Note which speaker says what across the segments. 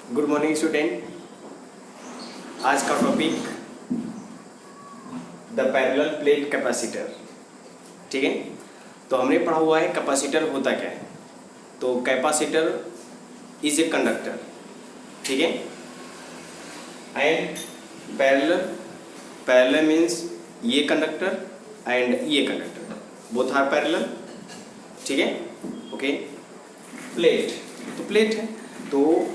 Speaker 1: Good morning student. आज का topic the parallel plate capacitor. ठीक है, तो हमने पढ़ा हुआ है कैपेसिटर होता क्या है। तो कैपेसिटर इज ए कंडक्टर, ठीक है, एंड पैरेलल मीन्स ये कंडक्टर एंड ये कंडक्टर बोथ आर पैरेलल, ठीक है, ओके। प्लेट, तो प्लेट है, तो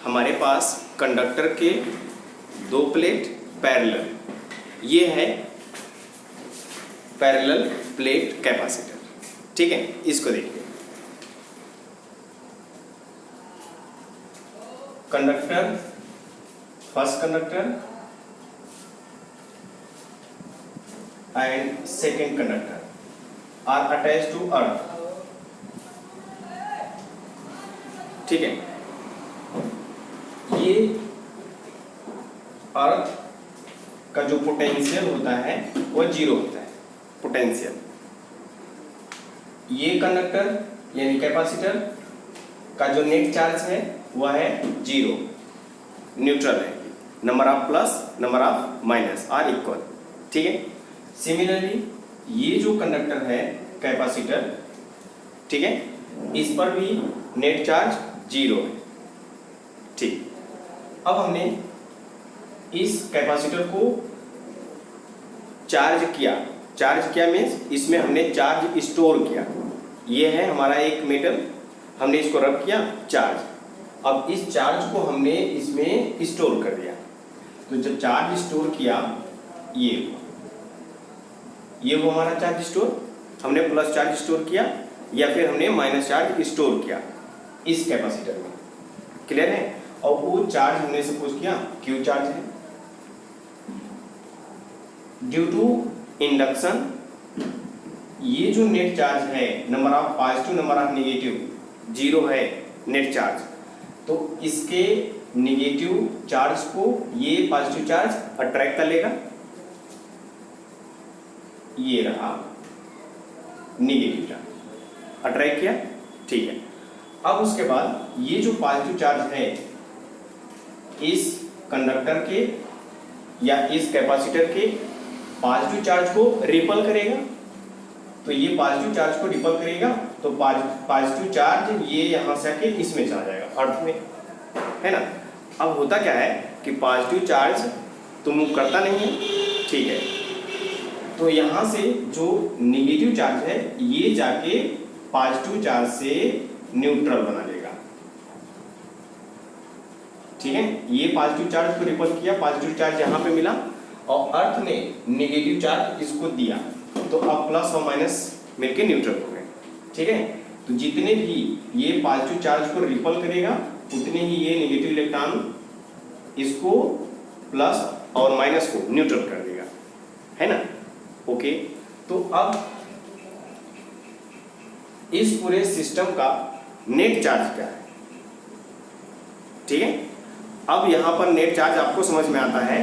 Speaker 1: हमारे पास कंडक्टर के दो प्लेट पैरेलल, ये है पैरेलल प्लेट कैपेसिटर, ठीक है। इसको देखिए, conductor, first conductor and second conductor are attached to earth, ठीक है। ये अर्थ का जो पोटेंशियल होता है वो जीरो होता है, पोटेंशियल। ये कंडक्टर यानी कैपेसिटर का जो नेट चार्ज है वह है जीरो, न्यूट्रल है, number of plus number of minus are equal, ठीक है। सिमिलरली ये जो कंडक्टर है कैपेसिटर, ठीक है, इस पर भी नेट चार्ज जीरो है, ठीक। अब हमने इस कैपेसिटर को चार्ज किया मीन्स इसमें हमने चार्ज स्टोर किया। ये है हमारा एक मेटल, हमने इसको रब किया चार्ज। अब इस चार्ज को हमने इसमें स्टोर कर दिया। तो जब चार्ज स्टोर किया, ये वो हमारा चार्ज स्टोर, हमने प्लस चार्ज स्टोर किया या फिर हमने माइनस चार्ज स्टोर किया इस कैपेसिटर में, क्लियर है। और वो चार्ज हमने सपोज किया क्यू चार्ज है। ड्यू टू इंडक्शन ये जो नेट चार्ज है, number of positive number of negative zero है नेट चार्ज, तो इसके नेगेटिव चार्ज को ये पॉजिटिव चार्ज अट्रैक्ट कर लेगा। ये रहा नेगेटिव चार्ज, अट्रैक्ट किया, ठीक है। अब उसके बाद ये जो पॉजिटिव चार्ज है इस कंडक्टर के या इस कैपेसिटर के पॉजिटिव चार्ज को रिपल करेगा। तो ये पॉजिटिव चार्ज को रिपल करेगा, तो पॉजिटिव चार्ज ये यहां से आके इसमें चला जाएगा, अर्थ में, है ना। अब होता क्या है कि पॉजिटिव चार्ज तो मूव करता नहीं है, ठीक है। तो यहां से जो नेगेटिव चार्ज है ये जाके पॉजिटिव चार्ज से न्यूट्रल बना लेगा, ठीक है। ये पॉजिटिव चार्ज को रिपल किया, पॉजिटिव चार्ज यहाँ पे मिला और अर्थ ने नेगेटिव चार्ज इसको दिया, तो अब प्लस और माइनस मिलके न्यूट्रल हो गए, ठीक है। तो जितने भी ये पॉजिटिव चार्ज को रिपल करेगा उतने ही ये नेगेटिव इलेक्ट्रॉन इसको प्लस और माइनस को न्यूट्रल कर देगा, है ना, ओके। तो अब इस पूरे सिस्टम का नेट चार्ज क्या है, ठीक है। अब यहां पर नेट चार्ज आपको समझ में आता है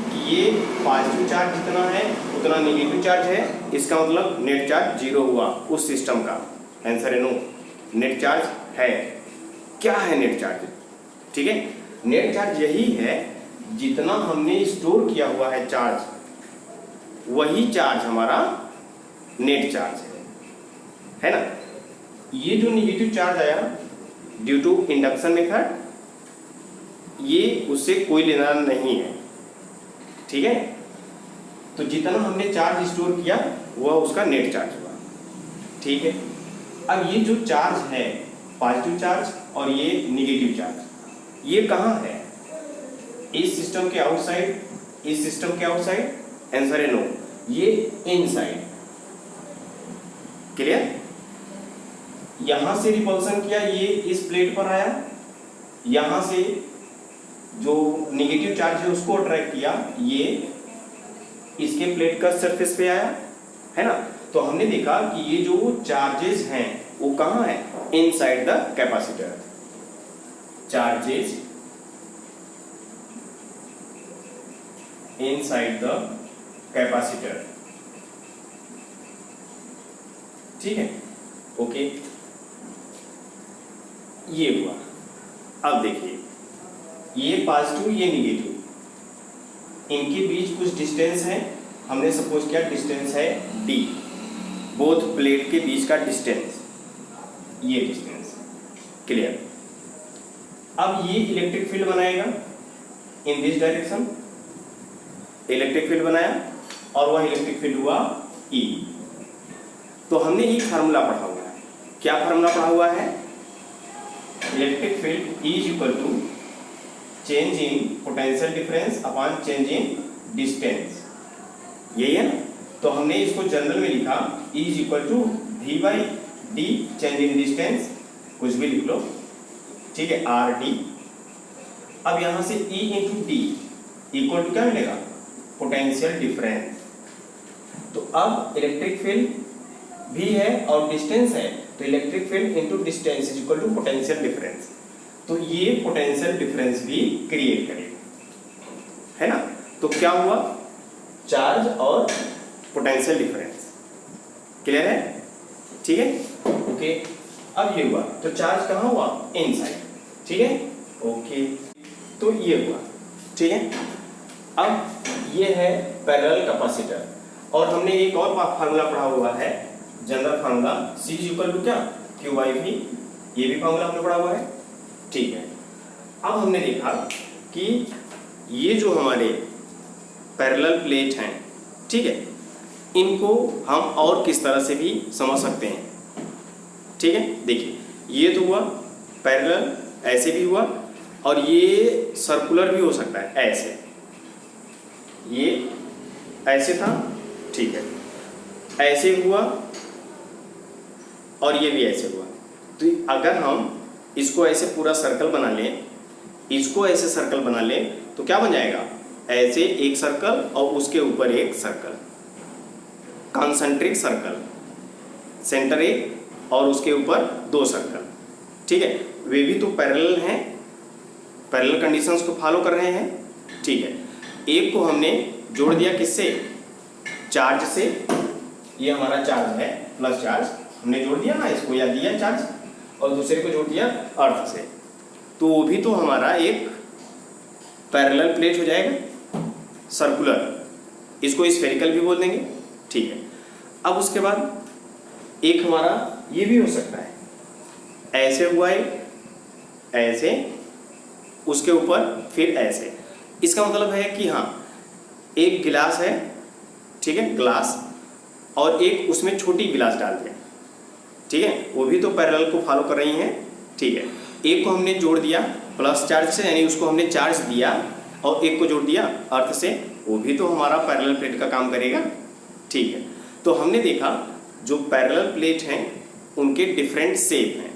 Speaker 1: कि ये पॉजिटिव चार्ज जितना है उतना नेगेटिव चार्ज है, इसका मतलब नेट चार्ज जीरो हुआ उस सिस्टम का। आंसर है नो, नेट चार्ज है। क्या है नेट चार्ज, ठीक है। नेट चार्ज यही है जितना हमने स्टोर किया हुआ है चार्ज, वही चार्ज हमारा नेट चार्ज है ना। ये जो नेगेटिव चार्ज आया ड्यू टू इंडक्शन मेथड, ये उससे कोई लेना नहीं है, ठीक है। तो जितना हमने चार्ज स्टोर किया वह उसका नेट चार्ज हुआ, ठीक है। अब ये जो चार्ज है पॉजिटिव चार्ज और ये नेगेटिव चार्ज, ये कहाँ है, इस सिस्टम के आउटसाइड, इस सिस्टम के आउटसाइड, आंसर है नो, ये इनसाइड, क्लियर। यहां से रिपल्सन किया, ये इस प्लेट पर आया, यहां से जो नेगेटिव चार्ज है उसको अट्रैक्ट किया, ये इसके प्लेट का सरफेस पे आया, है ना। तो हमने देखा कि ये जो चार्जेस हैं वो कहाँ है, inside the capacitor, charges inside the capacitor, ठीक है, ओके। ये हुआ। अब देखिए ये पॉजिटिव ये निगेटिव, इनके बीच कुछ डिस्टेंस है, हमने सपोज किया डिस्टेंस है d, बोथ प्लेट के बीच का डिस्टेंस, ये डिस्टेंस क्लियर। अब ये इलेक्ट्रिक फील्ड बनाएगा in this direction, electric field बनाया और वह इलेक्ट्रिक फील्ड हुआ E। तो हमने एक फार्मूला पढ़ा हुआ है, क्या फार्मूला पढ़ा हुआ है? Electric field E is equal to change in potential difference upon change in distance, यही है ना। तो हमने इसको जनरल में लिखा E is equal to V by d, change in distance कुछ भी लिख लो, ठीक है, आर डी। अब यहां से E into d equal to क्या मिलेगा? Potential difference. तो अब इलेक्ट्रिक फील्ड भी है और डिस्टेंस है, तो electric field into distance is equal to potential difference. तो ये पोटेंशियल डिफरेंस भी क्रिएट करेगा, है ना। तो क्या हुआ? चार्ज और पोटेंशियल डिफरेंस, क्लियर है, ठीक है, ओके। अब ये हुआ, तो चार्ज कहाँ हुआ? इनसाइड, ठीक है, ओके। तो ये हुआ, ठीक है। अब ये है पैरेलल कैपेसिटर, और हमने एक और फार्मूला पढ़ा हुआ है, general formula C is equal to क्या? Q बाई V, ये भी फार्मूला हमने पढ़ा हुआ है, ठीक है। अब हमने देखा कि ये जो हमारे पैरेलल प्लेट हैं, ठीक है, इनको हम और किस तरह से भी समझ सकते हैं, ठीक है। देखिए ये तो हुआ पैरेलल, ऐसे भी हुआ, और ये सर्कुलर भी हो सकता है, ऐसे, ये ऐसे था, ठीक है, ऐसे हुआ और ये भी ऐसे हुआ। तो अगर हम इसको ऐसे पूरा सर्कल बना लें, इसको ऐसे सर्कल बना लें, तो क्या बन जाएगा? ऐसे एक सर्कल और उसके ऊपर एक सर्कल, कॉन्सेंट्रिक सर्कल, सेंटर एक और उसके ऊपर दो सर्कल, ठीक है। वे भी तो पैरेलल हैं, पैरेलल कंडीशंस को फॉलो कर रहे हैं, ठीक है। एक को हमने जोड़ दिया किससे? चार्ज से, ये हमारा चार्ज है, प्लस चार्ज हमने जोड़ दिया ना इसको, या दिया चार्ज, और दूसरे को जोड़ दिया अर्थ से, तो वो भी तो हमारा एक पैरेलल प्लेट हो जाएगा, सर्कुलर, इसको स्फेरिकल भी बोल देंगे, ठीक है। अब उसके बाद एक हमारा ये भी हो सकता है, ऐसे हुआ है, ऐसे, उसके ऊपर फिर ऐसे। इसका मतलब है कि हाँ, एक गिलास है, ठीक है, ग्लास, और एक उसमें छोटी गिलास डाल दें, ठीक है, वो भी तो पैरेलल को फॉलो कर रही हैं, ठीक है। एक को हमने जोड़ दिया प्लस चार्ज से, यानी उसको हमने चार्ज दिया, और एक को जोड़ दिया अर्थ से, वो भी तो हमारा पैरेलल प्लेट का काम करेगा, ठीक है। तो हमने देखा जो पैरेलल प्लेट हैं उनके डिफरेंट शेप हैं,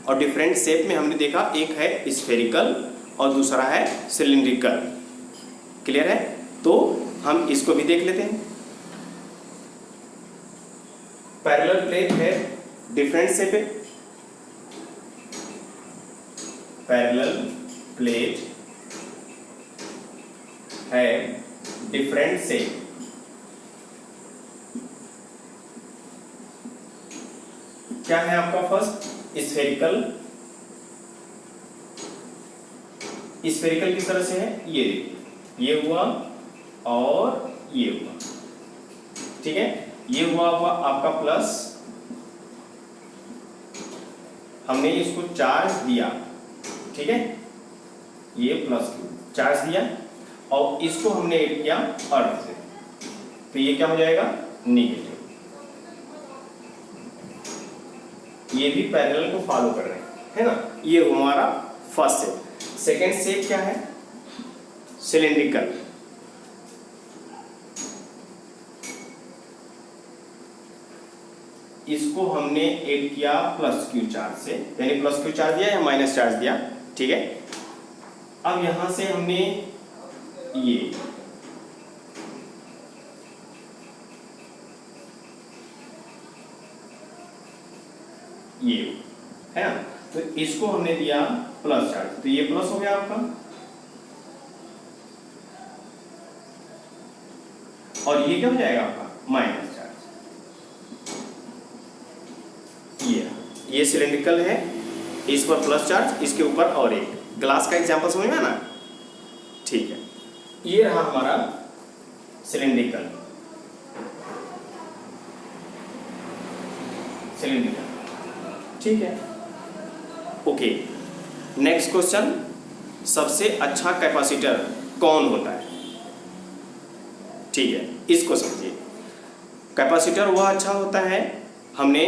Speaker 1: और डिफरेंट शेप में हमने देखा एक है स्फेरिकल और दूसरा है सिलिंड्रिकल, क्लियर है। तो हम इसको भी देख लेते हैं। पैरेलल प्लेट है डिफरेंट शेप है, पैरेलल प्लेट है डिफरेंट शेप, क्या है आपका? फर्स्ट स्फेरिकल, स्फेरिकल किस तरह से है? ये हुआ और ये हुआ, ठीक है, ये हुआ आपका प्लस, हमने इसको चार्ज दिया, ठीक है, ये प्लस चार्ज दिया, और इसको हमने ऐड किया अर्थ से, तो ये क्या हो जाएगा? नेगेटिव। ये भी पैरेलल को फॉलो कर रहे हैं, है ना। ये हमारा फर्स्ट शेप। सेकेंड शेप क्या है? सिलिंड्रिकल। इसको हमने ऐड किया प्लस क्यू चार्ज से, यानी प्लस क्यू चार्ज दिया या माइनस चार्ज दिया, ठीक है। अब यहां से हमने ये है ना, तो इसको हमने दिया प्लस चार्ज, तो ये प्लस हो गया आपका, और ये क्या हो जाएगा आपका? Minus charge. ये सिलिंड्रिकल है, इस पर प्लस चार्ज, इसके ऊपर और एक। ग्लास का एग्जांपल समझ में ना, ठीक है, ये रहा हमारा सिलिंड्रिकल, ठीक है। ओके, नेक्स्ट क्वेश्चन, सबसे अच्छा कैपेसिटर कौन होता है? ठीक है, इसको समझिए। कैपेसिटर वह अच्छा होता है, हमने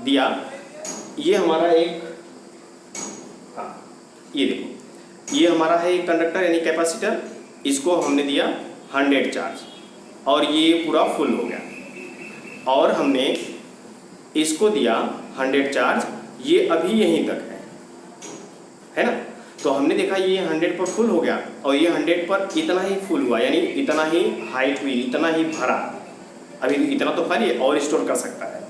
Speaker 1: दिया ये हमारा एक, हाँ ये देखो, ये हमारा है एक कंडक्टर यानी कैपेसिटर, इसको हमने दिया 100 चार्ज और ये पूरा फुल हो गया, और हमने इसको दिया 100 चार्ज, ये अभी यहीं तक है ना। तो हमने देखा ये 100 पर फुल हो गया और ये 100 पर इतना ही फुल हुआ, यानी इतना ही हाइट हुई, इतना ही भरा, अभी इतना तो खाली है और स्टोर कर सकता है।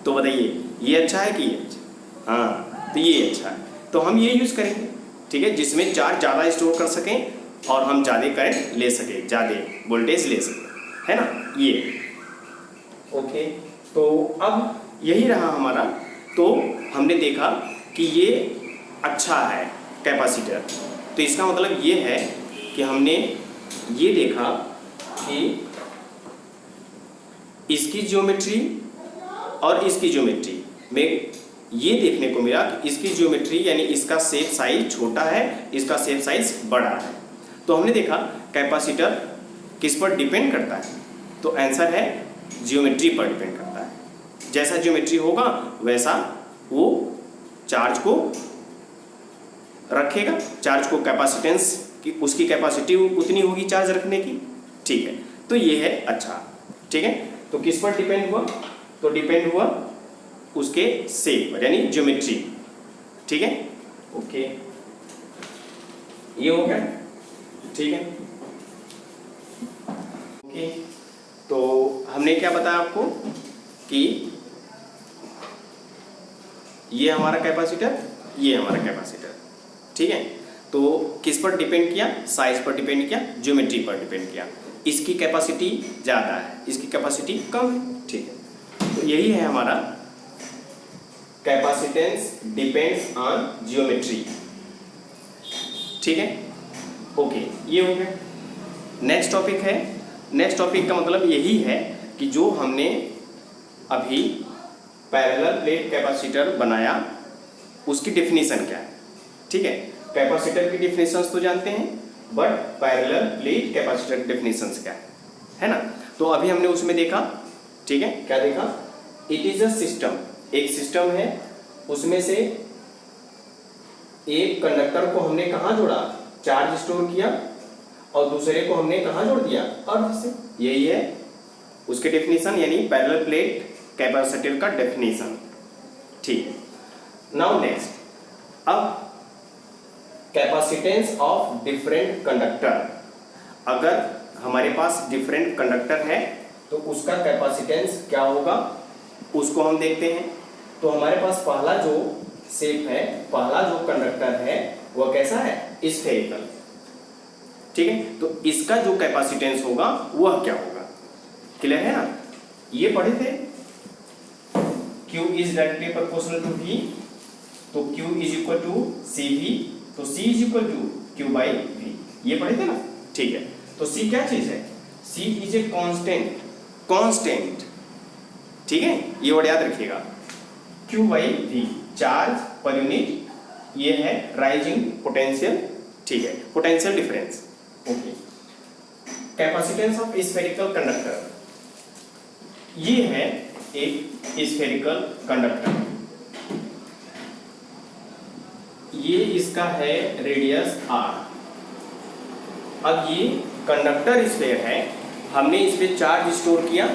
Speaker 1: तो बताइए ये अच्छा है कि ये अच्छा? हाँ, तो ये अच्छा है, तो हम ये यूज़ करेंगे, ठीक है, जिसमें चार्ज ज़्यादा स्टोर कर सकें और हम ज़्यादा करंट ले सकें, ज़्यादा वोल्टेज ले सकें, है ना ये। ओके, तो अब यही रहा हमारा। तो हमने देखा कि ये अच्छा है कैपेसिटर, तो इसका मतलब ये है कि हमने ये देखा कि इसकी ज्योमेट्री और इसकी ज्योमेट्री में ये देखने को मिला कि इसकी ज्योमेट्री यानी इसका शेप साइज छोटा है, इसका शेप साइज बड़ा है। तो हमने देखा कैपेसिटर किस पर डिपेंड करता है, तो आंसर है ज्योमेट्री पर डिपेंड करता है। जैसा ज्योमेट्री होगा वैसा वो चार्ज को रखेगा, चार्ज को कैपेसिटेंस की, उसकी कैपेसिटी उतनी होगी चार्ज रखने की, ठीक है। तो ये है अच्छा, ठीक है। तो किस पर डिपेंड हुआ? तो डिपेंड हुआ उसके शेप पर यानी ज्योमेट्री, ठीक है। ओके, ये हो गया, ठीक है। ओके, तो हमने क्या बताया आपको कि ये हमारा कैपेसिटर, ये हमारा कैपेसिटर, ठीक है। तो किस पर डिपेंड किया? साइज पर डिपेंड किया, ज्योमेट्री पर डिपेंड किया। इसकी कैपेसिटी ज़्यादा है, इसकी कैपेसिटी कम है, ठीक है। तो यही है हमारा कैपेसिटेंस डिपेंड्स ऑन ज्योमेट्री, ठीक है। ओके, ये हो गया। नेक्स्ट टॉपिक है, नेक्स्ट टॉपिक का मतलब यही है कि जो हमने अभी पैरेलल प्लेट कैपेसिटर बनाया उसकी डेफिनेशन क्या है, ठीक है। कैपेसिटर की डेफिनेशंस तो जानते हैं, बट पैरेलल प्लेट कैपेसिटर की डेफिनेशंस क्या है ना। तो अभी हमने उसमें देखा, ठीक है, क्या देखा? इट इज अ सिस्टम, एक सिस्टम है, उसमें से एक कंडक्टर को हमने कहाँ जोड़ा? चार्ज स्टोर किया, और दूसरे को हमने कहाँ जोड़ दिया? अर्थ से। यही है उसके डेफिनेशन, यानी पैरेलल प्लेट कैपेसिटर का डेफिनेशन, ठीक है। नाउ नेक्स्ट, अब कैपेसिटेंस ऑफ डिफरेंट कंडक्टर, अगर हमारे पास डिफरेंट कंडक्टर है तो उसका कैपेसिटेंस क्या होगा उसको हम देखते हैं। तो हमारे पास पहला जो शेप है, पहला जो कंडक्टर है वह कैसा है? स्फेरिकल, ठीक है। तो इसका जो कैपेसिटेंस होगा वह क्या होगा? क्लियर है ना? ये पढ़े थे, Q is directly proportional to V, तो Q is equal to CV, तो C is equal to Q by V, ये पढ़े थे ना, ठीक है। तो C क्या चीज है? C is a constant, constant, ठीक है, ये वर्ड याद रखिएगा। Q by V charge per unit, ये है राइजिंग पोटेंशियल, ठीक है, potential difference. Okay, capacitance of spherical conductor, ये है एक स्फेरिकल कंडक्टर, ये इसका है रेडियस r। अब ये कंडक्टर स्फेयर है, हमने इस पे चार्ज स्टोर किया,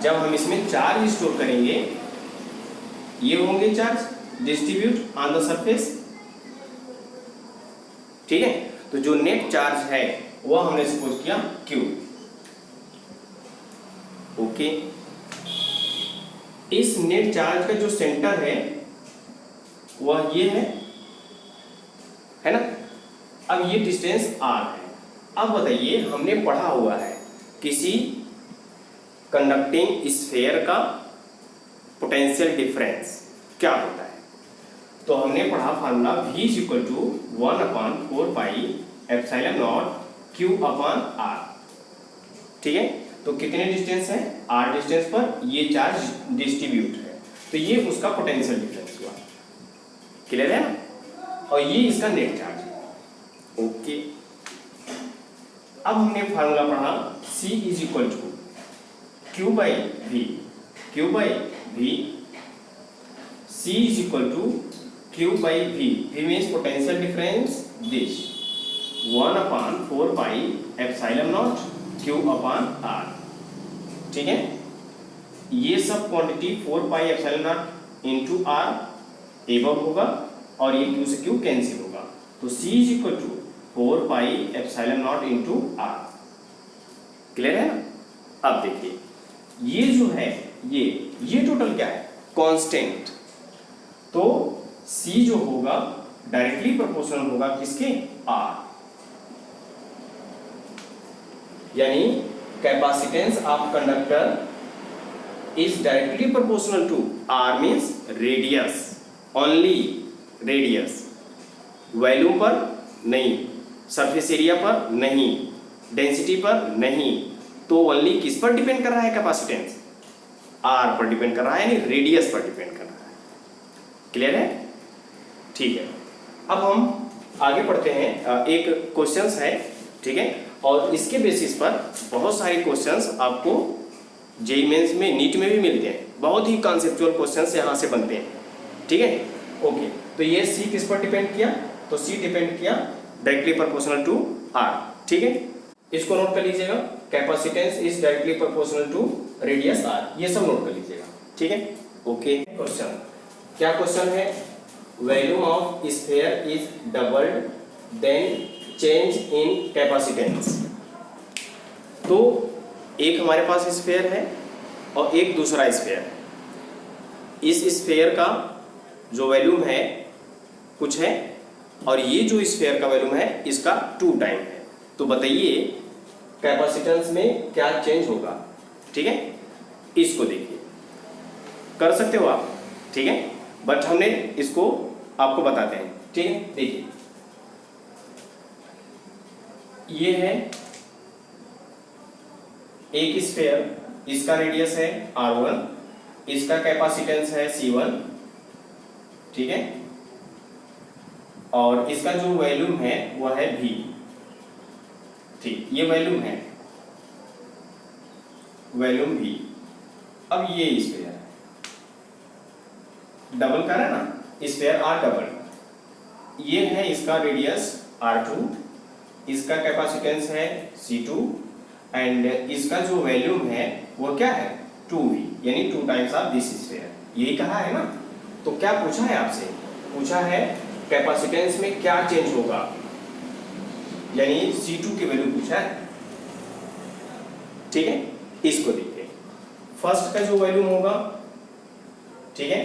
Speaker 1: जब हम इसमें चार्ज स्टोर करेंगे ये होंगे charge distribute on the surface, ठीक है। तो जो नेट चार्ज है वह हमने सपोज किया Q। ओके, इस नेट चार्ज का जो सेंटर है वह ये है ना। अब ये डिस्टेंस r है। अब बताइए, हमने पढ़ा हुआ है किसी कंडक्टिंग स्फेयर का पोटेंशियल डिफरेंस क्या होता है, तो हमने पढ़ा formula V is equal to 1/4 pi epsilon naught Q upon R. ठीक है, तो कितने डिस्टेंस है, आर डिस्टेंस पर ये चार्ज डिस्ट्रीब्यूट है, तो ये उसका पोटेंशियल डिफरेंस हुआ। क्लियर है ना, और ये इसका नेट चार्ज है। ओके, अब हमने फार्मूला पढ़ा C is equal to Q by V, Q by V, C is equal to Q by V, V means potential difference this 1 upon 4 pi epsilon naught Q upon R. ठीक है, ये सब quantity 4 pi epsilon naught into R above होगा और ये Q से Q cancel होगा, तो C is equal to 4 pi epsilon naught into R. Clear है ना। अब देखिए ये जो है ये टोटल क्या है, कांस्टेंट, तो C जो होगा डायरेक्टली प्रोपोर्शनल होगा किसके, R, यानी capacitance of conductor is directly proportional to R means radius, only radius, volume पर नहीं, सरफेस एरिया पर नहीं, डेंसिटी पर नहीं, तो ओनली किस पर डिपेंड कर रहा है, कैपेसिटेंस R पर डिपेंड कर रहा है, यानी रेडियस पर डिपेंड कर रहा है। क्लियर है, ठीक है। अब हम आगे पढ़ते हैं, एक क्वेश्चंस है, ठीक है, और इसके बेसिस पर बहुत सारे क्वेश्चंस आपको जेईई मेंस में, नीट में भी मिलते हैं, बहुत ही कॉन्सेप्चुअल क्वेश्चंस यहाँ से बनते हैं। ठीक है, ओके, तो ये C किस पर डिपेंड किया, तो C डिपेंड किया डायरेक्टली प्रोपोर्शनल टू R। ठीक है, इसको नोट कर लीजिएगा, capacitance is directly proportional to radius R, ये सब नोट कर लीजिएगा। ठीक है, ओके। क्वेश्चन, क्या क्वेश्चन है, volume of sphere is doubled then change in capacitance. तो एक हमारे पास स्फीयर है और एक दूसरा स्फीयर है, इस स्फीयर का जो वॉल्यूम है कुछ है और ये जो स्फीयर का वॉल्यूम है इसका 2 टाइम है, तो बताइए कैपेसिटेंस में क्या चेंज होगा। ठीक है, इसको देखिए, कर सकते हो आप, ठीक है, बट हमने इसको आपको बताते हैं। ठीक है, देखिए ये है एक स्फीयर, इसका रेडियस है R1, इसका कैपेसिटेंस है C1, ठीक है, और इसका जो वॉल्यूम है वह है V। ठीक, ये वॉल्यूम है, वॉल्यूम V। अब ये स्फीयर है, डबल कर है ना, स्फीयर R डबल, ये है इसका रेडियस R2, इसका कैपेसिटेंस है C2 एंड इसका जो वॉल्यूम है वो क्या है 2V, यानी 2 टाइम्स ऑफ दिस स्फीयर, यही कहा है ना। तो क्या पूछा है आपसे, पूछा है कैपेसिटेंस में क्या चेंज होगा, यानी C2 की वैल्यू पूछा है। ठीक है, इसको देखिए, फर्स्ट का जो वॉल्यूम होगा, ठीक है,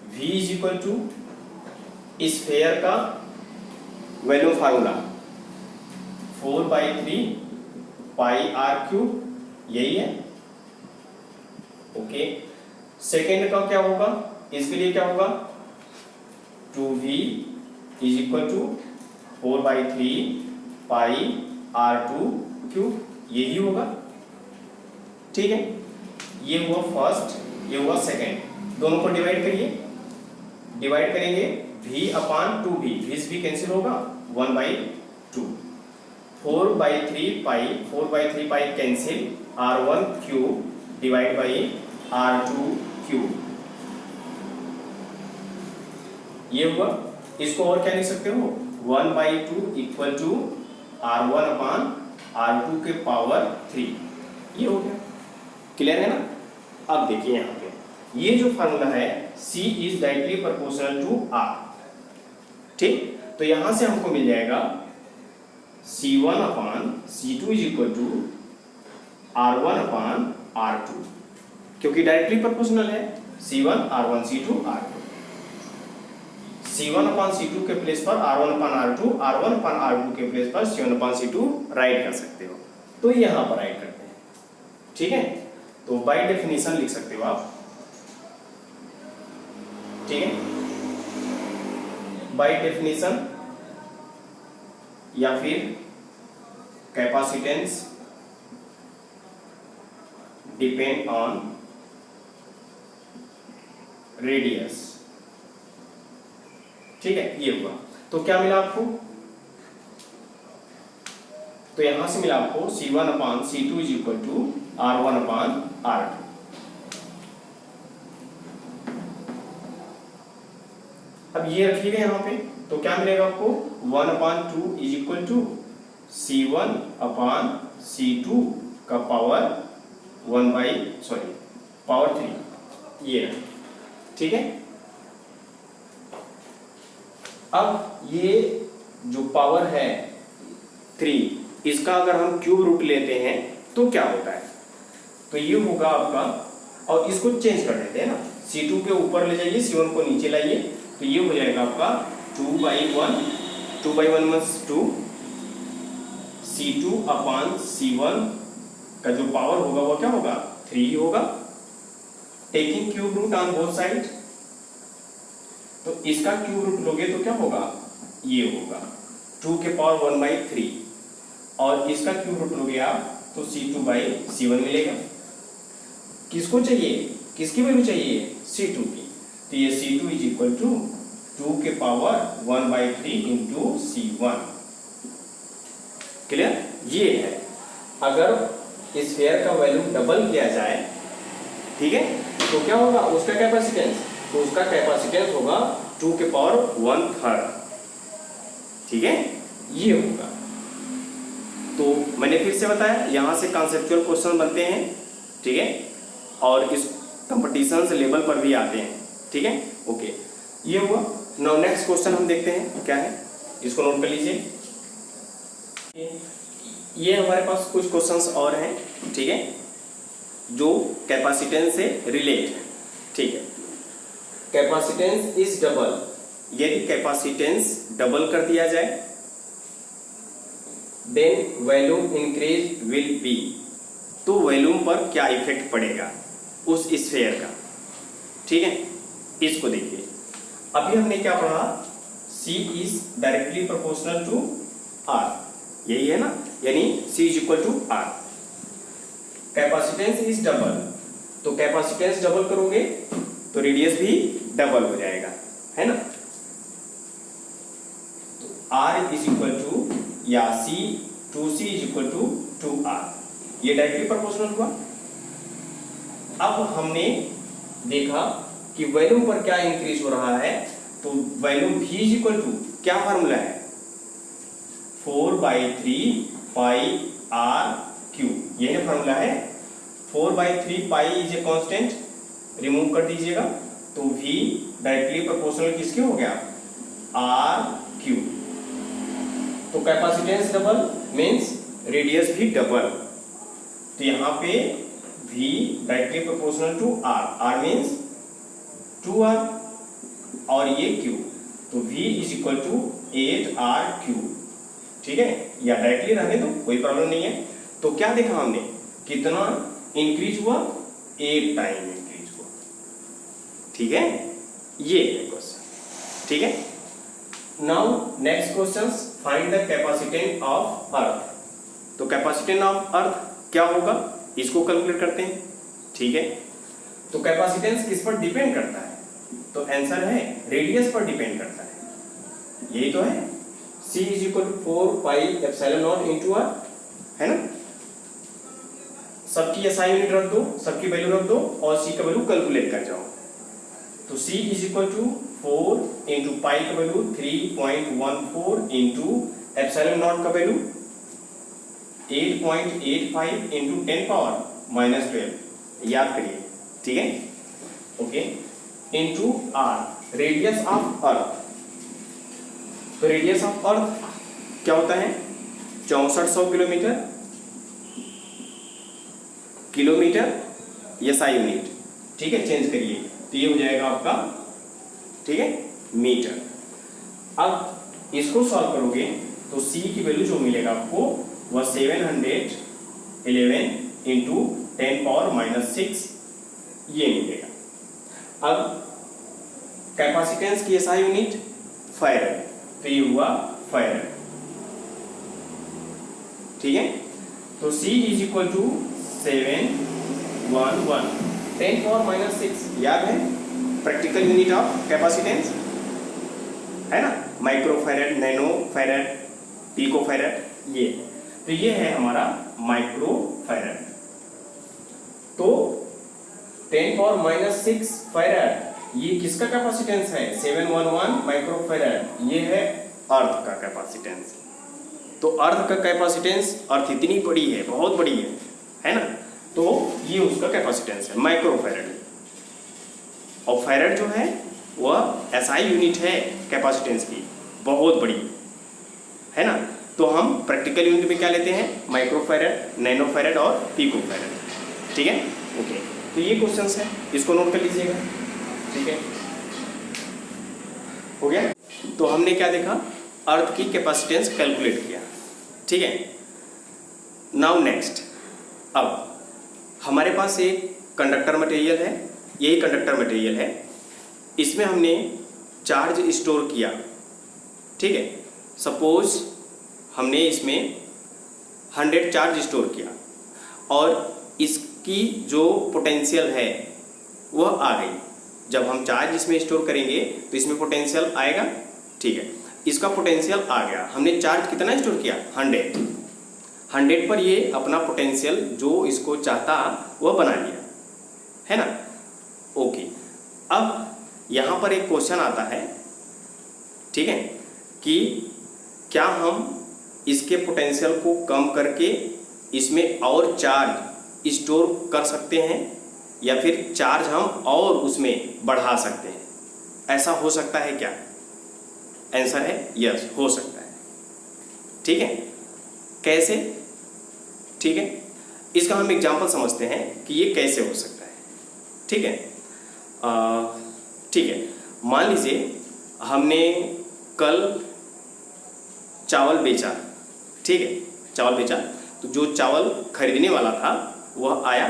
Speaker 1: V is equal to sphere का वॉल्यूम फार्मूला 4/3 पाई R3, यही है। ओके, सेकेंड का क्या होगा, इसके लिए क्या होगा 2V is equal to 4/3 pi R2 यही होगा। ठीक है, ये हुआ फर्स्ट, ये हुआ सेकेंड, दोनों को डिवाइड करिए, डिवाइड करेंगे V अपॉन 2V, भी कैंसिल होगा 1/2, 4/3 pi cancel, R1 cube divide by R2 cube, ये हुआ। इसको और क्या लिख सकते हो, 1/2 equal to R1 upon R2 के पावर 3, ये हो गया। क्लियर है ना। अब देखिए यहाँ पे ये जो फार्मूला है C is directly proportional to R। ठीक, तो यहां से हमको मिल जाएगा C1 upon C2 is equal to R1 upon R2, क्योंकि डायरेक्टली प्रोपोर्शनल है, C1 R1 C2 R2, C1 upon C2 के प्लेस पर R1 upon R2, R1 upon R2 के प्लेस पर C1 अपॉन C2 राइट कर सकते हो, तो यहां पर राइट करते हैं। ठीक है, तो बाय डेफिनेशन लिख सकते हो आप। ठीक है, बाय डेफिनेशन या फिर कैपेसिटेंस डिपेंड ऑन रेडियस। ठीक है, ये हुआ। तो क्या मिला आपको? तो यहां से मिला आपको C1/C2 is equal to R1/R2। अब ये रखिएगा यहाँ पे, तो क्या मिलेगा आपको? 1/2 इज इक्वल टू C1/C2 का पावर पावर 3, ये रहा। ठीक है, अब ये जो पावर है 3, इसका अगर हम क्यूब रूट लेते हैं तो क्या होता है? तो ये होगा आपका, और इसको चेंज कर देते हैं ना, C2 के ऊपर ले जाइए, C1 को नीचे लाइए, तो ये हो जाएगा आपका 2/1 मीन्स 2, C2/C1 का जो पावर होगा वो क्या होगा? 3 होगा। Taking cube root on both side, तो इसका क्यूब रूट लोगे तो क्या होगा? ये होगा 2 के पावर 1/3, और इसका क्यूब रूट लोगे आप तो C2/C1 मिलेगा। किसको चाहिए? किसकी वैल्यू चाहिए? C2 की। तो ये C2 इज इक्वल टू 2 के पावर 1/3 इंटू C1। क्लियर? ये है। अगर इस स्फीयर का वैल्यू डबल किया जाए, ठीक है, तो क्या होगा उसका कैपेसिटेंस? तो उसका कैपेसिटेंस होगा 2 के पावर 1/3। ठीक है, ये होगा। तो मैंने फिर से बताया, यहां से कॉन्सेप्चुअल क्वेश्चन बनते हैं। ठीक है, और इस कंपटीशन लेवल पर भी आते हैं। ठीक है, ओके, ये हुआ। नाउ नेक्स्ट क्वेश्चन हम देखते हैं क्या है, इसको नोट कर लीजिए। ये हमारे पास कुछ क्वेश्चंस और हैं, ठीक है, जो कैपेसिटेंस से रिलेट है। ठीक है, कैपेसिटेंस इज डबल, यदि कैपेसिटेंस डबल कर दिया जाए then volume increase will be, तो वॉल्यूम पर क्या इफेक्ट पड़ेगा उस स्फीयर का। ठीक है, इसको देखिए। अभी हमने क्या पढ़ा? C is directly proportional to R, यही है ना, यानी C is equal to R। Capacitance is double, तो कैपेसिटेंस डबल करोगे तो रेडियस भी डबल हो जाएगा, है ना। तो R इज इक्वल टू या C is equal to 2R, ये डायरेक्टली प्रोपोर्शनल हुआ। अब हमने देखा कि वॉल्यूम पर क्या इंक्रीज हो रहा है, तो volume V is equal to क्या फार्मूला है? 4/3 पाई R3, यही फार्मूला है। 4/3 pi is a constant, remove कर दीजिएगा, तो V डायरेक्टली प्रोपोर्शनल किसके हो गया? R3। तो कैपेसिटेंस डबल मीन्स रेडियस भी डबल, तो यहाँ पे V directly proportional to R, R means 2R, और ये Q, तो V is equal to 8R3। ठीक है, या डायरेक्टली रहने दो, कोई प्रॉब्लम नहीं है। तो क्या देखा हमने, कितना इंक्रीज हुआ? 8 टाइम इंक्रीज हुआ। ठीक है, ये है क्वेश्चन। ठीक है, now next question, find the capacitance of earth. तो कैपेसिटेंस ऑफ अर्थ क्या होगा, इसको कैलकुलेट करते हैं। ठीक है, तो कैपेसिटेंस किस पर डिपेंड करता है? तो आंसर है रेडियस पर डिपेंड करता है, यही तो है। C is equal to 4πε0 into R, है ना। सबकी SI यूनिट रख दो, सबकी वैल्यू रख दो, और C का वैल्यू कैलकुलेट कर जाओ। तो C is equal to 4 into pi का वैल्यू 3.14 इंटू ε0 का वैल्यू 8.85 इंटू 10 पावर -12, याद करिए। ठीक है, okay, into R, radius of earth. तो रेडियस ऑफ अर्थ क्या होता है? 6400 किलोमीटर, किलोमीटर SI यूनिट। ठीक है, चेंज करिए, तो ये हो जाएगा आपका, ठीक है, मीटर। अब इसको सॉल्व करोगे तो C की वैल्यू जो मिलेगा आपको वह 711 इंटू 10 पावर -6 ये मिलेगा। अब कैपेसिटेंस की SI यूनिट फैराड, तो ये हुआ फैराड। ठीक है। तो C इज इक्वल टू 711 10⁻⁻6 याद है, प्रैक्टिकल यूनिट ऑफ कैपेसिटेंस है ना, माइक्रोफैरड, नैनोफैरड, पिकोफैरड, ये तो ये है हमारा माइक्रोफैरड। तो 10⁻⁻6 फैरड ये किसका कैपेसिटेंस है, 711 माइक्रोफैरड, ये है अर्थ का कैपेसिटेंस। तो अर्थ का कैपेसिटेंस, अर्थ इतनी बड़ी है, बहुत बड़ी है ना, तो ये उसका कैपेसिटेंस है माइक्रोफैरड। और फैरड जो है वह SI यूनिट है कैपेसिटेंस की, बहुत बड़ी है ना। तो हम प्रैक्टिकल यूनिट में क्या लेते हैं, माइक्रोफैरड, नैनोफैरड और पिकोफैरड, ठीक है। ओके, तो ये क्वेश्चंस है, इसको नोट कर लीजिएगा, ठीक है, हो गया। तो हमने क्या देखा, अर्थ की कैपेसिटेंस कैलकुलेट किया, ठीक है। नाउ नेक्स्ट, अब हमारे पास एक कंडक्टर मटेरियल है, यही कंडक्टर मटेरियल है, इसमें हमने चार्ज स्टोर किया, ठीक है। सपोज हमने इसमें 100 चार्ज स्टोर किया और इसकी जो पोटेंशियल है वह आ गई। जब हम चार्ज इसमें स्टोर करेंगे तो इसमें पोटेंशियल आएगा, ठीक है। इसका पोटेंशियल आ गया, हमने चार्ज कितना स्टोर किया, 100 पर ये अपना पोटेंशियल जो इसको चाहता वह बना लिया, है ना। ओके, अब यहाँ पर एक क्वेश्चन आता है, ठीक है, कि क्या हम इसके पोटेंशियल को कम करके इसमें और चार्ज स्टोर कर सकते हैं या फिर चार्ज हम और उसमें बढ़ा सकते हैं, ऐसा हो सकता है क्या? आंसर है यस, हो सकता है, ठीक है। कैसे? ठीक है, इसका हम एग्जांपल समझते हैं कि ये कैसे हो सकता है, ठीक है। ठीक है, मान लीजिए हमने कल चावल बेचा, ठीक है, चावल बेचा, तो जो चावल खरीदने वाला था वह आया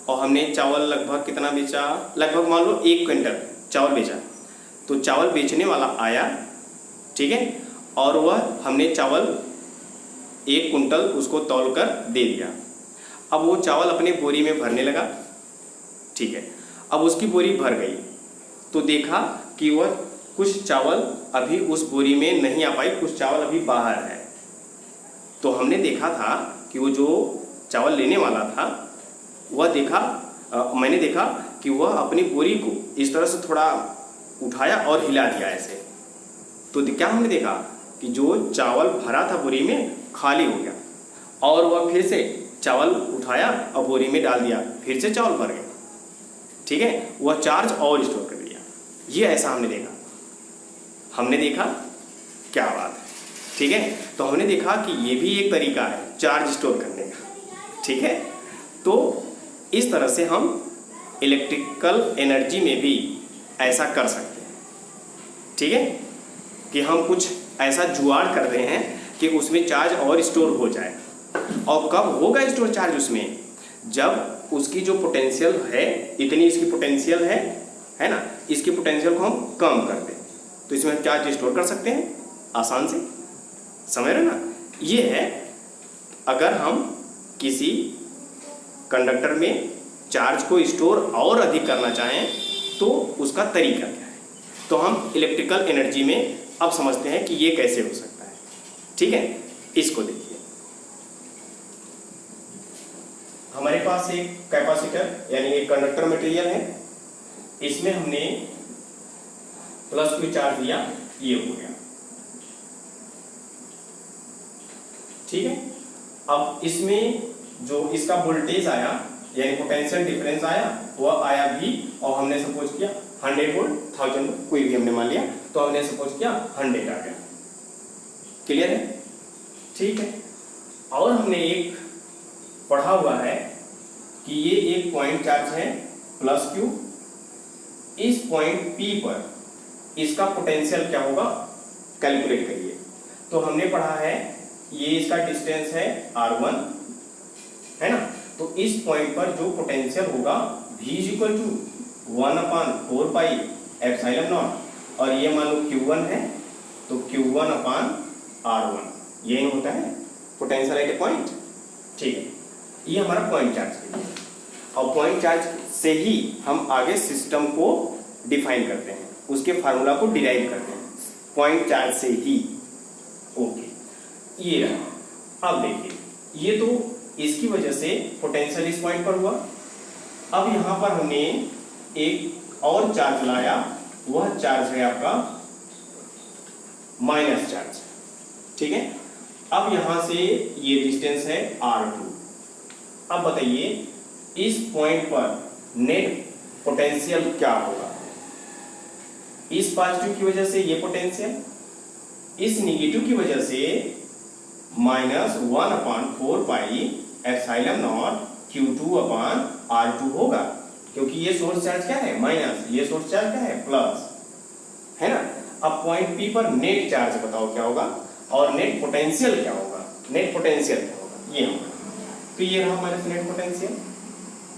Speaker 1: और हमने चावल लगभग कितना बेचा, लगभग मान लो 1 क्विंटल चावल बेचा। तो चावल बेचने वाला आया, ठीक है, और वह हमने चावल 1 कुंटल उसको तौल कर दे दिया। अब वो चावल अपने बोरी में भरने लगा, ठीक है। अब उसकी बोरी भर गई तो देखा कि वह कुछ चावल अभी उस बोरी में नहीं आ पाई, कुछ चावल अभी बाहर है। तो हमने देखा था कि वो जो चावल लेने वाला था वह मैंने देखा कि वह अपनी बोरी को इस तरह से थोड़ा उठाया और हिला दिया ऐसे। तो क्या हमने देखा कि जो चावल भरा था बोरी में खाली हो गया और वह फिर से चावल उठाया और बोरी में डाल दिया, फिर से चावल भर गया, ठीक है, वह चार्ज और स्टोर कर दिया। ये ऐसा हमने देखा, क्या बात है, ठीक है। तो हमने देखा कि ये भी एक तरीका है चार्ज स्टोर करने का, ठीक है। तो इस तरह से हम इलेक्ट्रिकल एनर्जी में भी ऐसा कर सकते हैं, ठीक है, कि हम कुछ ऐसा जुगाड़ कर रहे हैं कि उसमें चार्ज और स्टोर हो जाए। और कब होगा स्टोर चार्ज उसमें, जब उसकी जो पोटेंशियल है, इतनी इसकी पोटेंशियल है ना, इसकी पोटेंशियल को हम कम कर दें तो इसमें चार्ज स्टोर कर सकते हैं आसान से, समझ रहे ना। ये है अगर हम किसी कंडक्टर में चार्ज को स्टोर और अधिक करना चाहें तो उसका तरीका क्या है। तो हम इलेक्ट्रिकल एनर्जी में अब समझते हैं कि ये कैसे हो सकता है, ठीक है। इसको देखिए, हमारे पास एक कैपेसिटर यानी एक कंडक्टर मटेरियल है, इसमें हमने प्लस Q चार्ज दिया, ये हो गया, ठीक है। अब इसमें जो इसका वोल्टेज आया यानी पोटेंशियल डिफरेंस आया वह आया V, और हमने सपोज किया 100 वोल्ट, 1000 वोल्ट, कोई भी हमने मान लिया, तो हमने सपोज किया 100 आ गया, क्लियर है, ठीक है। और हमने एक पढ़ा हुआ है कि ये एक पॉइंट चार्ज है प्लस Q, इस पॉइंट P पर इसका पोटेंशियल क्या होगा कैलकुलेट करिए। तो हमने पढ़ा है ये इसका डिस्टेंस है R1, है ना। तो इस पॉइंट पर जो पोटेंशियल होगा V = 1/4 पाई एप्सिलॉन नॉट, और ये मान लो Q1 है तो Q1/R1 यही होता है, पोटेंशियल एट ए पॉइंट। ठीक है, ये हमारा पॉइंट चार्ज के लिए। और पॉइंट चार्ज से ही हम आगे सिस्टम को डिफाइन करते हैं, उसके फार्मूला को डिराइव करते हैं पॉइंट चार्ज से ही। ओके, ये रहा। अब देखिए, ये तो इसकी वजह से पोटेंशियल इस पॉइंट पर हुआ। अब यहां पर हमने एक और चार्ज लाया, वह चार्ज है आपका माइनस चार्ज। ठीक है, अब यहां से ये डिस्टेंस है R2। अब बताइए इस पॉइंट पर नेट पोटेंशियल क्या होगा? इस पॉजिटिव की वजह से ये पोटेंशियल, इस निगेटिव की वजह से -1/4πε0 Q2/R2 होगा, क्योंकि ये सोर्स चार्ज क्या है? माइनस, ये सोर्स चार्ज क्या है? प्लस, है ना। अब पॉइंट P पर नेट चार्ज बताओ क्या होगा, और नेट पोटेंशियल क्या होगा? नेट पोटेंशियल क्या होगा? ये होगा। तो ये रहा हमारे नेट पोटेंशियल।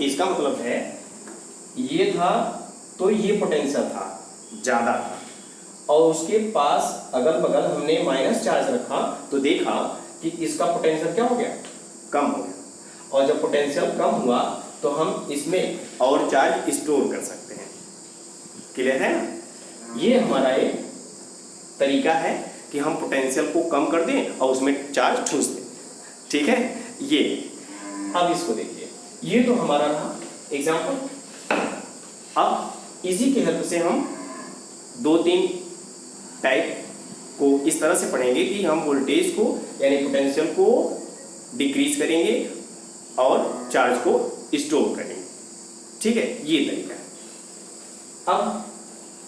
Speaker 1: इसका मतलब है ये था तो ये पोटेंशियल था, ज्यादा था, और उसके पास अगल बगल हमने माइनस चार्ज रखा तो देखा कि इसका पोटेंशियल क्या हो गया? कम हो गया। और जब पोटेंशियल कम हुआ तो हम इसमें और चार्ज स्टोर कर सकते हैं। क्लियर है ना? ये हमारा एक तरीका है कि हम पोटेंशियल को कम कर दें और उसमें चार्ज ठूस दें। ठीक है, ये। अब इसको देखिए, ये तो हमारा रहा एग्जाम्पल। अब इसी की हेल्प से हम 2-3 टाइप को इस तरह से पढ़ेंगे कि हम वोल्टेज को यानी पोटेंशियल को डिक्रीज करेंगे और चार्ज को स्टोर करेंगे। ठीक है, ये तरीका है। अब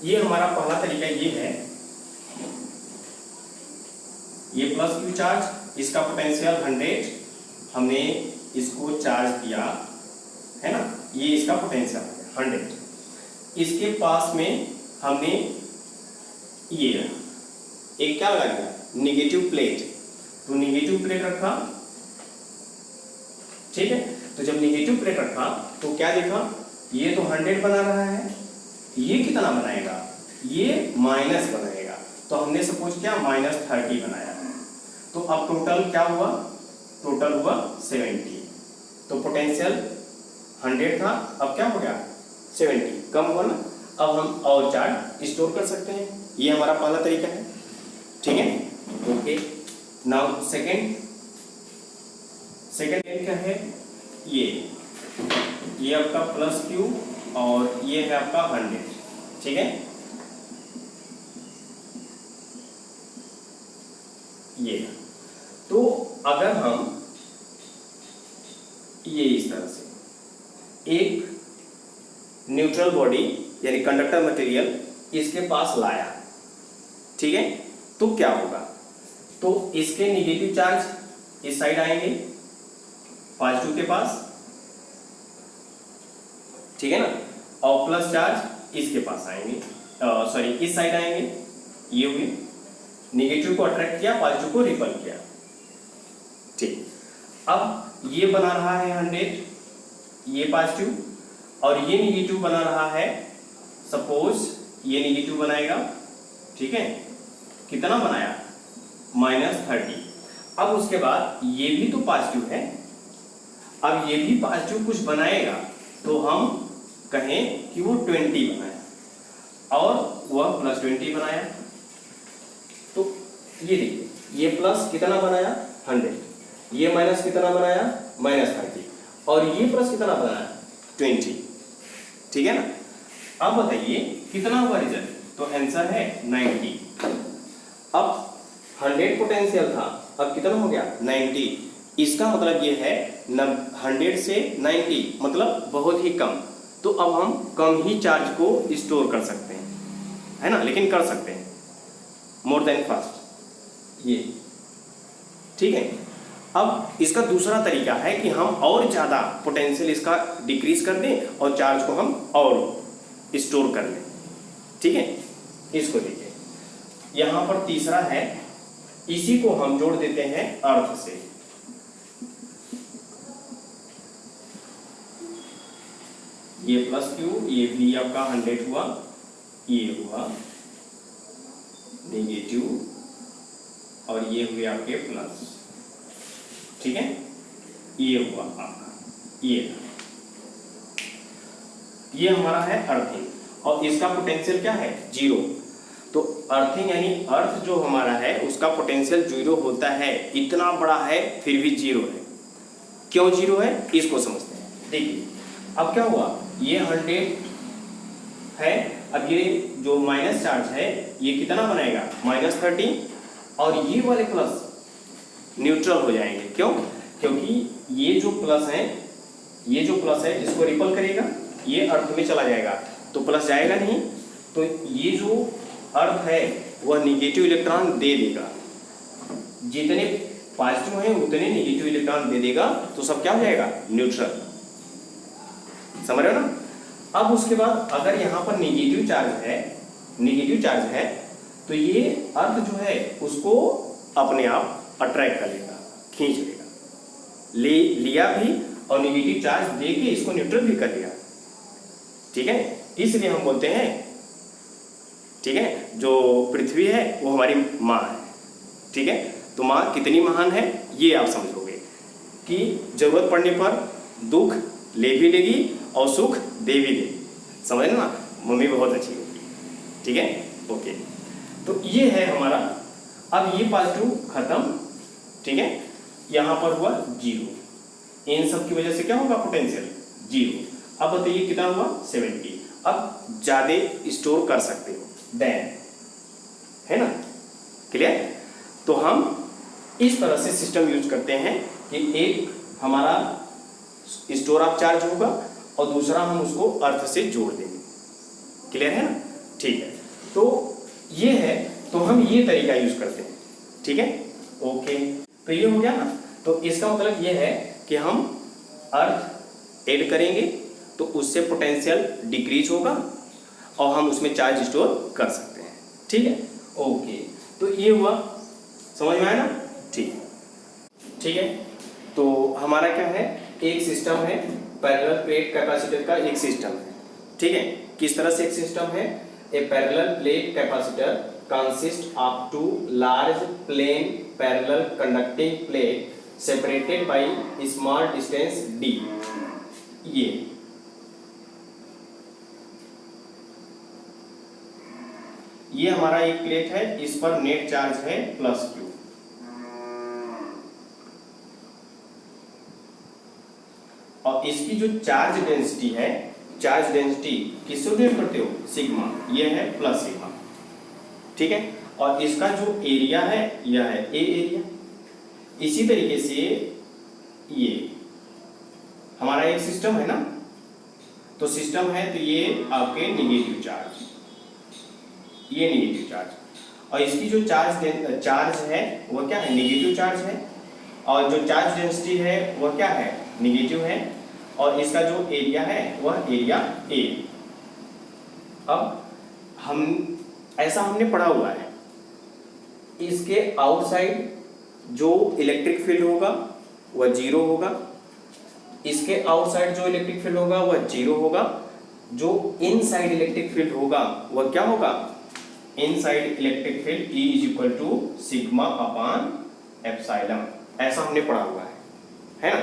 Speaker 1: ये हमारा पहला तरीका ये है, ये प्लस क्यू चार्ज, इसका पोटेंशियल 100, हमने इसको चार्ज किया, है ना, ये इसका पोटेंशियल 100। इसके पास में हमने ये एक क्या लगा दिया? Negative plate. तो निगेटिव प्लेट रखा। ठीक है, तो जब निगेटिव प्लेट रखा तो क्या देखा? ये तो 100 बना रहा है, ये कितना बनाएगा? ये माइनस बनाएगा। तो हमने सपोज क्या -30 बनाया। तो अब टोटल क्या हुआ? टोटल हुआ 70। तो पोटेंशियल 100 था, अब क्या हो गया? 70, कम हुआ ना। अब हम और चार्ज स्टोर कर सकते हैं। ये हमारा पहला तरीका है। ठीक है, ओके। नाउ सेकंड क्या है? ये आपका प्लस क्यू और ये है आपका 100। ठीक है, ये। तो अगर हम ये इस तरह से एक न्यूट्रल बॉडी यानी कंडक्टर मटेरियल इसके पास लाया, ठीक है, तो क्या होगा? तो इसके निगेटिव चार्ज इस साइड आएंगे, पॉजिटिव के पास, ठीक है ना, और प्लस चार्ज इसके पास आएंगे, सॉरी इस साइड आएंगे। ये हुए, निगेटिव को अट्रैक्ट किया, पॉजिटिव को रिपल किया। ठीक, अब ये बना रहा है 100, ये पॉजिटिव, और ये निगेटिव बना रहा है, सपोज ये निगेटिव बनाएगा। ठीक है, कितना बनाया? -30। अब उसके बाद ये भी तो पॉजिटिव है, अब ये भी पॉजिटिव कुछ बनाएगा तो हम कहें कि वो 20 बनाया और वह +20 बनाया। तो ये देखिए, ये प्लस कितना बनाया? 100, ये माइनस कितना बनाया? -30, और ये प्लस कितना बनाया? 20। ठीक है ना। अब बताइए कितना हुआ रिजल्ट? तो आंसर है 90। अब 100 पोटेंशियल था, अब कितना हो गया? 90। इसका मतलब ये है 100 से 90 मतलब बहुत ही कम। तो अब हम कम ही चार्ज को स्टोर कर सकते हैं, है ना, लेकिन कर सकते हैं मोर देन फास्ट, ये। ठीक है, अब इसका दूसरा तरीका है कि हम और ज़्यादा पोटेंशियल इसका डिक्रीज कर दें और चार्ज को हम और स्टोर कर लें। ठीक है, इसको देखिए, यहाँ पर तीसरा है, इसी को हम जोड़ देते हैं अर्थ से। ये प्लस क्यू, ये भी आपका 100 हुआ, ये हुआ नेगेटिव, और ये हुए आपके प्लस। ठीक है, ये हुआ आपका, ये हमारा है अर्थिंग, और इसका पोटेंशियल क्या है, 0। तो अर्थिंग यानी अर्थ जो हमारा है उसका पोटेंशियल 0 होता है, इतना बड़ा है फिर भी 0 है। क्यों 0 है इसको समझते हैं। देखिए अब क्या हुआ, ये 100 है, अब ये जो माइनस चार्ज है ये कितना बनाएगा, -30, और ये वाले प्लस न्यूट्रल हो जाएंगे। क्यों, क्योंकि ये जो प्लस है इसको रिपल करेगा, ये अर्थ में चला जाएगा, तो प्लस जाएगा नहीं, तो ये जो अर्थ है वह निगेटिव इलेक्ट्रॉन दे देगा, जितने पॉजिटिव हैं उतने निगेटिव इलेक्ट्रॉन दे देगा, तो सब क्या हो जाएगा, न्यूट्रल। समझ रहे हो ना। अब उसके बाद अगर यहाँ पर निगेटिव चार्ज है तो ये अर्थ जो है उसको अपने आप अट्रैक्ट कर लेगा, खींच लेगा, लिया भी, और निगेटिव चार्ज दे के इसको न्यूट्रल भी कर लिया। ठीक है, इसलिए हम बोलते हैं, ठीक है, जो पृथ्वी है वो हमारी माँ है। ठीक है, तो माँ कितनी महान है ये आप समझोगे कि जरूरत पड़ने पर दुख ले भी लेगी और सुख दे भी देगी। समझ ना, मम्मी बहुत अच्छी होगी। ठीक है, ओके, तो ये है हमारा। अब ये पॉजिटिव खत्म, ठीक है, यहाँ पर हुआ 0, इन सब की वजह से क्या होगा, पोटेंशियल 0। अब बताइए कितना हुआ, 70। अब ज्यादा स्टोर कर सकते हो देन, है ना, क्लियर। तो हम इस तरह से सिस्टम यूज करते हैं कि एक हमारा स्टोर ऑफ चार्ज होगा और दूसरा हम उसको अर्थ से जोड़ देंगे। क्लियर है ना, ठीक है। तो ये है, तो हम ये तरीका यूज करते हैं। ठीक है, ओके, तो ये हो गया ना। तो इसका मतलब ये है कि हम अर्थ ऐड करेंगे तो उससे पोटेंशियल डिक्रीज होगा और हम उसमें चार्ज स्टोर कर सकते हैं। ठीक है, ओके, तो ये हुआ, समझ में आया ना। ठीक है, तो हमारा क्या है, एक सिस्टम है, पैरेलल प्लेट कैपेसिटर का एक सिस्टम है। ठीक है, किस तरह से एक सिस्टम है, a parallel plate capacitor consist of 2 large plane parallel conducting plate separated by small distance d। ये हमारा एक प्लेट है, इस पर नेट चार्ज है +q, और इसकी जो चार्ज डेंसिटी है, चार्ज डेंसिटी किससे डिनोट करते हो, सिग्मा, ये है +σ। ठीक है, और इसका जो एरिया है यह है ए एरिया। इसी तरीके से ये हमारा एक सिस्टम है ना, तो सिस्टम है, तो ये आपके निगेटिव चार्ज, ये निगेटिव चार्ज, और इसकी जो चार्ज है वह क्या है, निगेटिव चार्ज है, और जो चार्ज डेंसिटी है वह क्या है, निगेटिव है, और इसका जो एरिया है वह एरिया ए। अब हम ऐसा हमने पढ़ा हुआ है, इसके आउटसाइड जो इलेक्ट्रिक फील्ड होगा वह 0 होगा, इसके आउटसाइड जो इलेक्ट्रिक फील्ड होगा वह 0 होगा, जो इनसाइड इलेक्ट्रिक फील्ड होगा वह क्या होगा, इनसाइड इलेक्ट्रिक फील्ड E = σ/ε। ऐसा हमने पढ़ा हुआ है ना।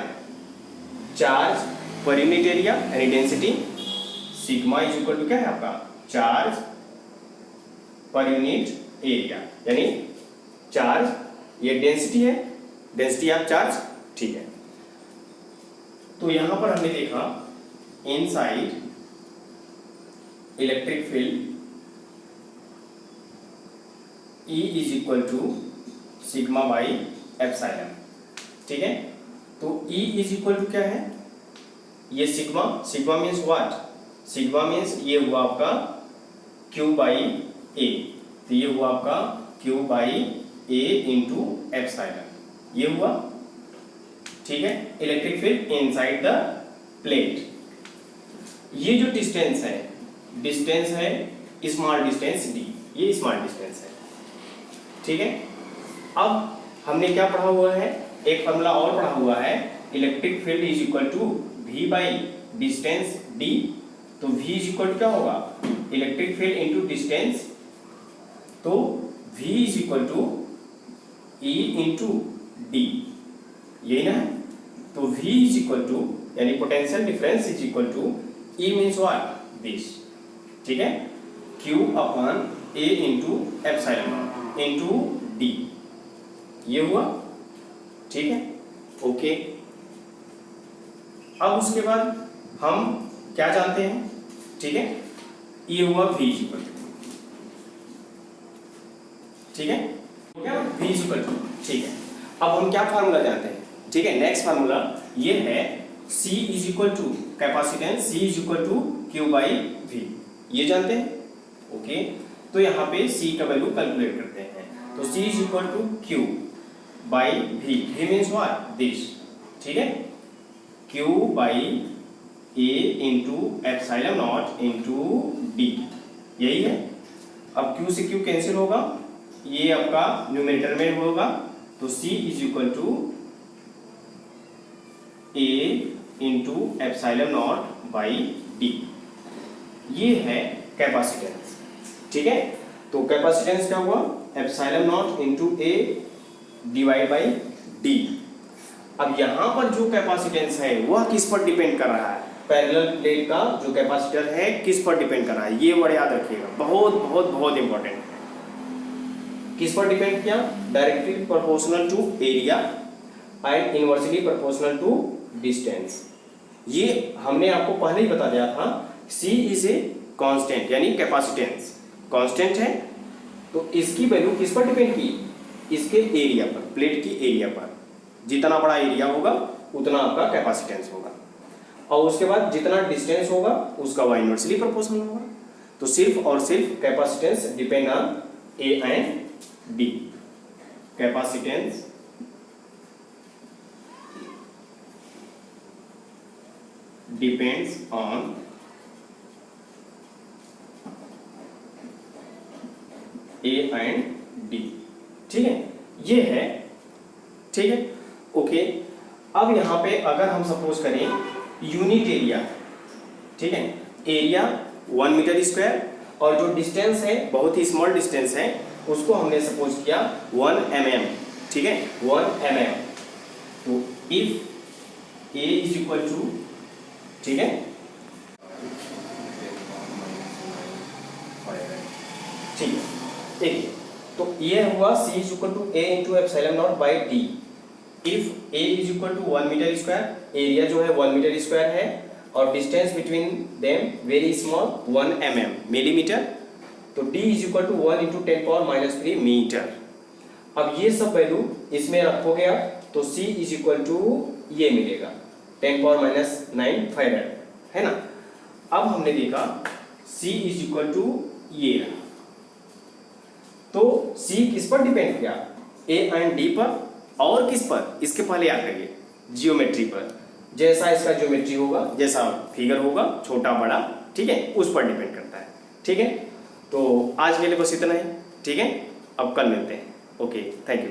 Speaker 1: चार्ज पर यूनिट एरिया यानी डेंसिटी, सिग्मा = क्या है आपका, चार्ज पर यूनिट एरिया, यानी चार्ज, ये डेंसिटी है, डेंसिटी ऑफ चार्ज। ठीक है, तो यहां पर हमने देखा इनसाइड इलेक्ट्रिक फील्ड E = σ/ε। ठीक है, तो E क्या है, ये sigma, sigma means what, sigma means ये हुआ आपका Q/A, तो ये हुआ आपका Q/A × ε, ये हुआ। ठीक है, electric field inside the plate. ये जो डिस्टेंस है स्मॉल डिस्टेंस d, ये स्मॉल डिस्टेंस है। ठीक है, अब हमने क्या पढ़ा हुआ है, एक फॉर्मूला और पढ़ा हुआ है, electric field = V distance d। तो V क्या होगा, इलेक्ट्रिक फील्ड इनटू डिस्टेंस, तो V E × d, यही ना है। तो V इज इक्वल टू यानी potential difference is equal to E means what this, ठीक है, Q upon A into epsilon into D, ये हुआ, ठीक है, ओके। अब उसके बाद हम क्या जानते हैं, ठीक है, ये हुआ V इज इक्वल टू, ठीक है, क्या V इज इक्वल टू, ठीक है। अब हम क्या फार्मूला जानते हैं, ठीक है, नेक्स्ट फार्मूला ये है C is equal to capacitance C is equal to Q by V, ये जानते हैं, ओके। तो यहाँ पे C का वैल्यू कैलकुलेट करते हैं, तो C is equal to Q by V, V means what this, ठीक है, Q by A into epsilon naught into D, यही है। अब Q से Q कैंसिल होगा, ये आपका न्यूमरेटर में होगा, तो C is equal to A into epsilon naught by D, ये है कैपेसिटेंस, ठीक है। तो कैपेसिटेंस क्या हुआ, epsilon naught into A divide by D। अब यहां पर जो कैपेसिटेंस है वह किस पर डिपेंड कर रहा है, पैरेलल प्लेट का जो कैपेसिटर है किस पर डिपेंड कर रहा है, ये वर्ड याद रखिएगा, बहुत बहुत बहुत इंपॉर्टेंट है। किस पर डिपेंड किया, directly proportional to area and inversely proportional to distance. ये हमने आपको पहले ही बता दिया था, C इज ए कांस्टेंट यानी कैपेसिटेंस कांस्टेंट है, तो इसकी वैल्यू किस पर डिपेंड की, इसके एरिया पर, प्लेट की एरिया पर। जितना बड़ा एरिया होगा उतना आपका कैपेसिटेंस होगा, और उसके बाद जितना डिस्टेंस होगा उसका वह इनवर्सली प्रोपोर्शनल होगा। तो सिर्फ और सिर्फ capacitance depend on A and D, capacitance depends on A and D, ठीक है, ये है, ठीक है, ओके। अब यहाँ पे अगर हम सपोज करें यूनिट एरिया, ठीक है, एरिया 1 मीटर स्क्वायर और जो डिस्टेंस है बहुत ही स्मॉल डिस्टेंस है, उसको हमने सपोज किया 1 mm, ठीक है, 1 mm। तो if A is equal to, ठीक है, ठीक है, देखिए, तो ये हुआ C is equal to A into epsilon naught by D। If A is equal to 1 metre square, area जो है 1 मीटर स्क्वायर है और distance between them very small 1 mm millimetre, तो D is equal to 1 into 10 power minus 3 metre. अब ये सब value इसमें रखोगे आप, तो C इज इक्वल टू ये मिलेगा 10 पावर माइनस 9 फैराड, है ना। अब हमने देखा C इज इक्वल टू ये रहा, तो C किस पर डिपेंड किया, A एंड D पर, और किस पर, इसके पहले याद करिए जियोमेट्री पर, जैसा इसका ज्योमेट्री होगा, जैसा फिगर होगा छोटा बड़ा, ठीक है, उस पर डिपेंड करता है, ठीक है। तो आज के लिए बस इतना ही, ठीक है, अब कल मिलते हैं, ओके, थैंक यू।